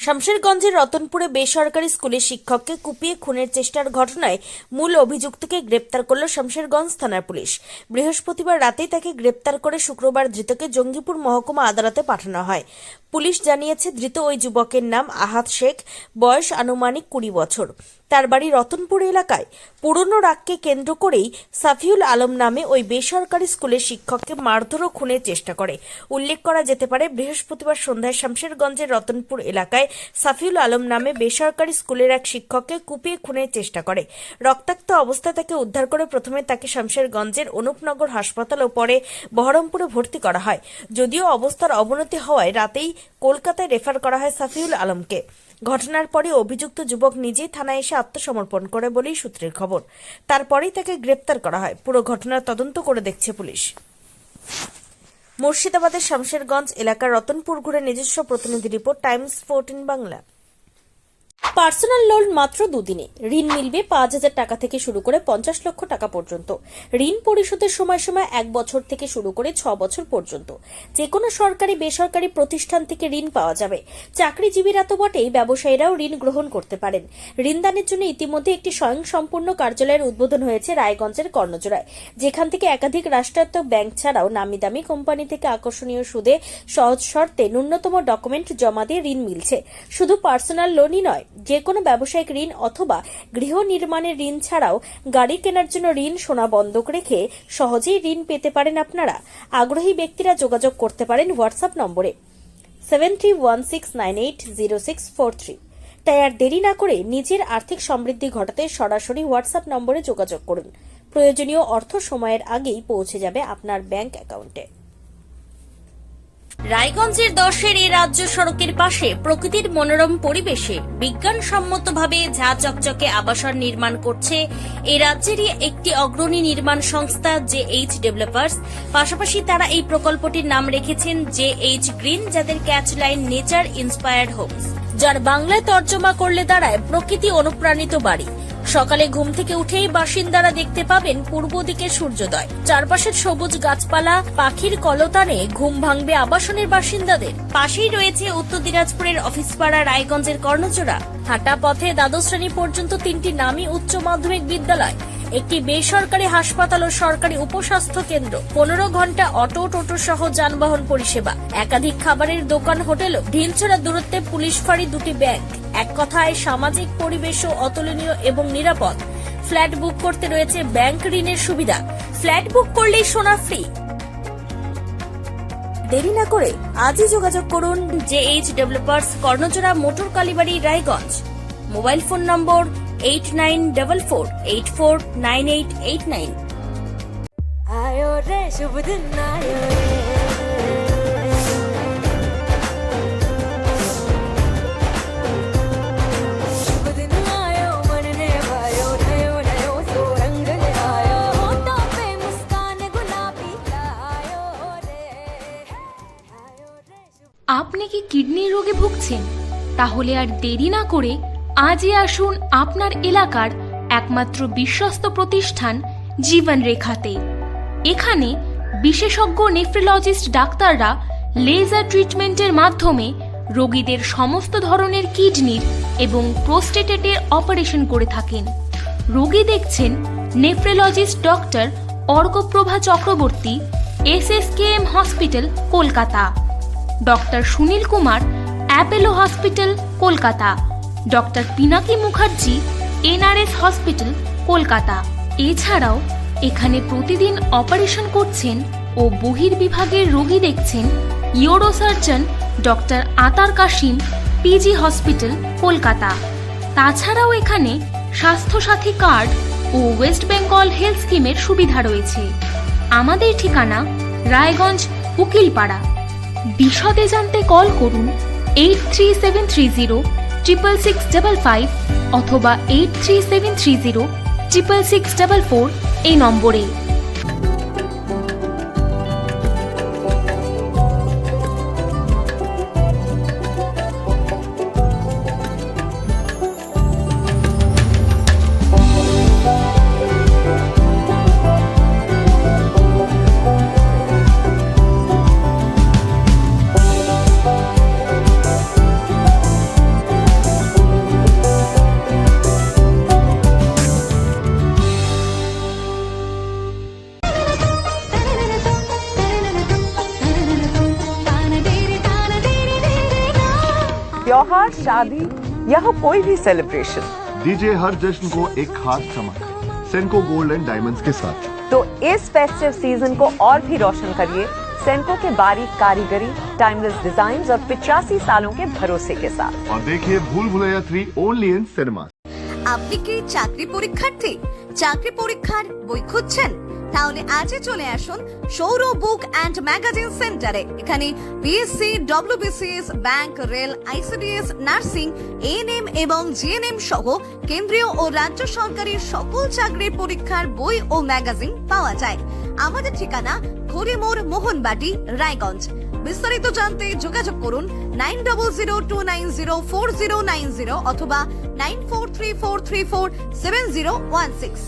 শামশেরগঞ্জের রতনপুরে বেসরকারি স্কুলের শিক্ষককে কুপিয়ে খুনের চেষ্টার ঘটনায় মূল অভিযুক্তকে গ্রেপ্তার করল শামশেরগঞ্জ থানার পুলিশ। বৃহস্পতিবার রাতেই তাকে গ্রেপ্তার করে শুক্রবার ধৃতকে জঙ্গিপুর মহকুমা আদালতে পাঠানো হয়। পুলিশ জানিয়েছে, ধৃত ওই যুবকের নাম আহাদ শেখ, বয়স আনুমানিক 20 বছর। তার বাড়ি রতনপুর এলাকায়। পুরনো রাগকে কেন্দ্র করেই সাফিউল আলম নামে ওই বেসরকারি স্কুলের শিক্ষককে মারধর ও খুনের চেষ্টা করে। উল্লেখ করা যেতে পারে, বৃহস্পতিবার সন্ধ্যায় শামশেরগঞ্জের রতনপুর এলাকায় সাফিউল আলম নামে বেসরকারি স্কুলের এক শিক্ষককে কুপিয়ে খুনের চেষ্টা করে। রক্তাক্ত অবস্থায় তাকে উদ্ধার করে প্রথমে তাকে শামশেরগঞ্জের অনুপনগর হাসপাতাল ও পরে বহরমপুরে ভর্তি করা হয়। যদিও অবস্থার অবনতি হওয়ায় রাতেই কলকাতায় রেফার করা হয় সাফিউল আলমকে। ঘটনার পরে অভিযুক্ত যুবক নিজেই থানায় এসে আত্মসমর্পণ করে বলেই সূত্রের খবর। তারপরেই তাকে গ্রেপ্তার করা হয়। পুরো ঘটনার তদন্ত করে দেখছে পুলিশ। মুর্শিদাবাদের শামশেরগঞ্জ এলাকার রতনপুর ঘুরে নিজস্ব প্রতিনিধি report, Times 14 Bangla. Personal loan মাত্র 2 দিনে ঋণ মিলবে 5,000 টাকা থেকে শুরু করে 50 লক্ষ টাকা পর্যন্ত। ঋণ পরিশোধের সময়সীমা 1 বছর থেকে শুরু করে 6 বছর পর্যন্ত। যে কোনো সরকারি বেসরকারি প্রতিষ্ঠান থেকে ঋণ পাওয়া যাবে। চাকরিজীবীরা তো বটেই, ব্যবসায়ীরাও ঋণ গ্রহণ করতে পারেন। ঋণদানের জন্য ইতিমধ্যে একটি স্বয়ংসম্পূর্ণ কার্যালয়ের উদ্বোধন হয়েছে রায়গঞ্জের কর্ণজোড়ায়, যেখান থেকে একাধিক রাষ্ট্রায়ত্ত ব্যাংক ছাড়াও নামি দামি কোম্পানি থেকে আকর্ষণীয় সুদে সহজ শর্তে ন্যূনতম ডকুমেন্ট জমা দিয়ে ঋণ মিলছে। শুধু পার্সোনাল লোনই নয়, যে কোনো ব্যবসায়িক ঋণ অথবা গৃহ নির্মাণের ঋণ ছাড়াও গাড়ি কেনার জন্য ঋণ, সোনা বন্ধক রেখে সহজেই ঋণ পেতে পারেন আপনারা। আগ্রহী ব্যক্তিরা যোগাযোগ করতে পারেন হোয়াটসঅ্যাপ নম্বরে 7316980643। তাই আর দেরি না করে নিজের আর্থিক সমৃদ্ধি ঘটাতে সরাসরি হোয়াটসঅ্যাপ নম্বরে যোগাযোগ করুন। প্রয়োজনীয় অর্থ সময়ের আগেই পৌঁছে যাবে আপনার ব্যাংক অ্যাকাউন্টে। রায়গঞ্জের 10-এর এই রাজ্য সড়কের পাশে প্রকৃতির মনোরম পরিবেশে বিজ্ঞানসম্মতভাবে ঝা চকচকে আবাসন নির্মাণ করছে এই রাজ্যেরই একটি অগ্রণী নির্মাণ সংস্থা JH ডেভেলপার্স। পাশাপাশি তারা এই প্রকল্পটির নাম রেখেছেন JH গ্রিন, যাদের ক্যাচলাইন নেচার ইন্সপায়ার্ড হোমস, যার বাংলায় তর্জমা করলে দাঁড়ায় প্রকৃতি অনুপ্রাণিত বাড়ি। সকালে ঘুম থেকে উঠেই বাসিন্দারা দেখতে পাবেন পূর্ব দিকে সূর্যোদয়। চারপাশের সবুজ গাছপালা, পাখির কলতানে ঘুম ভাঙবে আবাসনের বাসিন্দাদের। পাশেই রয়েছে উত্তর দিনাজপুরের অফিসপাড়া রায়গঞ্জের কর্ণজোড়া। হাঁটা পথে দ্বাদশ শ্রেণী পর্যন্ত 3টি নামী উচ্চ মাধ্যমিক বিদ্যালয়, একটি বেসরকারি হাসপাতাল ও সরকারি উপস্বাস্থ্য কেন্দ্র, 15 ঘন্টা অটো, টোটো সহ যানবাহন পরিষেবা, একাধিক খাবারের দোকান, হোটেলও, ঢিলছড়া দূরত্বে পুলিশ ফাঁড়ি, 2টি ব্যাংক। এক কথায় সামাজিক পরিবেশও অতুলনীয় এবং নিরাপদ। ফ্ল্যাট বুক করতে রয়েছে ব্যাংক ঋণের সুবিধা। ফ্ল্যাট বুক করলেই সোনা ফ্রি। দেরি না করে আজই যোগাযোগ করুন JH developers, Karnajora, motor Kalibari, Raiganj. Mobile phone number 8944849889। आयो रे शुभ दिन आयो रे, शुभ दिन आयो मन ने भायो, नयो नयो सो रंग ले आयो, होठों पे मुस्कान गुलाबी आयो रे, आयो रे शुभ। আপনি কি কিডনি রোগে ভুগছেন? তাহলে আর দেরি না করে আজই আসুন আপনার এলাকার একমাত্র বিশ্বস্ত প্রতিষ্ঠান জীবন রেখাতে। এখানে বিশেষজ্ঞ নেফ্রোলজিস্ট ডাক্তাররা লেজার ট্রিটমেন্টের মাধ্যমে রোগীদের সমস্ত ধরনের কিডনির এবং প্রোস্টেটের অপারেশন করে থাকেন। রোগী দেখছেন nephrologist doctor Arkaprabha Chakraborty, SSKM hospital, Kolkata. Doctor Sunil Kumar, Apollo hospital, Kolkata. Doctor Pinaki Mukherjee, NRS hospital, Kolkata. এছাড়াও এখানে প্রতিদিন অপারেশন করছেন ও বহির্বিভাগের রোগী দেখছেন ইউরোসার্জন ডক্টর আতার কাশিম, PG হসপিটাল, কলকাতা। তাছাড়াও এখানে স্বাস্থ্যসাথী কার্ড ও ওয়েস্ট বেঙ্গল হেলথ স্কিমের সুবিধা রয়েছে। আমাদের ঠিকানা রায়গঞ্জ, উকিলপাড়া। বিশদে জানতে কল করুন 8373066655 অথবা 8373066644 এই নম্বরে। त्योहार, शादी या हो कोई भी सेलिब्रेशन, दीजिए हर जश्न को एक खास चमक सेंको गोल्ड एंड डायमंड्स के साथ। तो इस फेस्टिव सीजन को और भी रोशन करिए सेंको के बारीक कारीगरी, टाइमलेस डिजाइन और 85 सालों के भरोसे के साथ। और देखिए भूल भुलैया 3 ओनली इन सिनेमा। আপনি কি চাকরি পরীক্ষার্থী? চাকরি পরীক্ষার বই খুঁজছেন? তাহলে আজই চলে আসুন সৌর বুক অ্যান্ড ম্যাগাজিন সেন্টারে। এখানে BSc, WBCS, bank, rail, ICDS, nursing, ANM এবং জিএনএম সহ কেন্দ্রীয় ও রাজ্য সরকারের সকল চাকরির পরীক্ষার বই ও ম্যাগাজিন পাওয়া যায়। আমাদের ঠিকানা ঘড়িমোড়, মোহনবাটি, রায়গঞ্জ। বিস্তারিত জানতে যোগাযোগ করুন 9002904090 অথবা 9434347016।